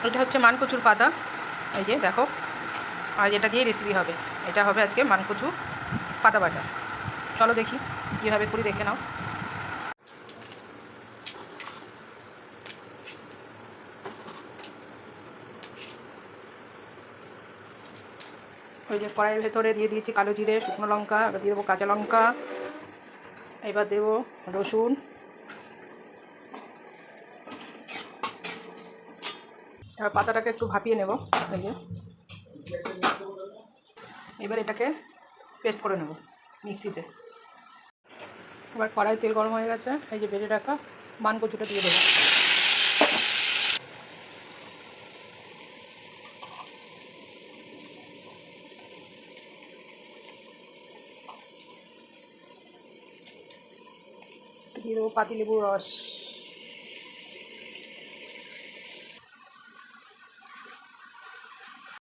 এটা হচ্ছে মানকচুর পাতা, এই যে দেখো, আর এটা দিয়ে রেসিপি হবে। এটা হবে আজকে মানকচু পাতা বাটা। চলো দেখি কীভাবে করি, দেখে নাও। ওই যে কড়াইয়ের ভেতরে দিয়ে দিয়েছি কালো জিরে, শুকনো লঙ্কা, এবার দিয়ে দেবো কাঁচা লঙ্কা, এবার দেবো রসুন, এবার পাতাটাকে একটু ভাপিয়ে নেব। এই যে এবার এটাকে পেস্ট করে নেব মিক্সিতে। এবার কড়াই তেল গরম হয়ে গেছে, এই যে বেটে রাখা মানকচুটা দিয়ে দেবো। দিয়ে দেবো পাতিলেবুর রস।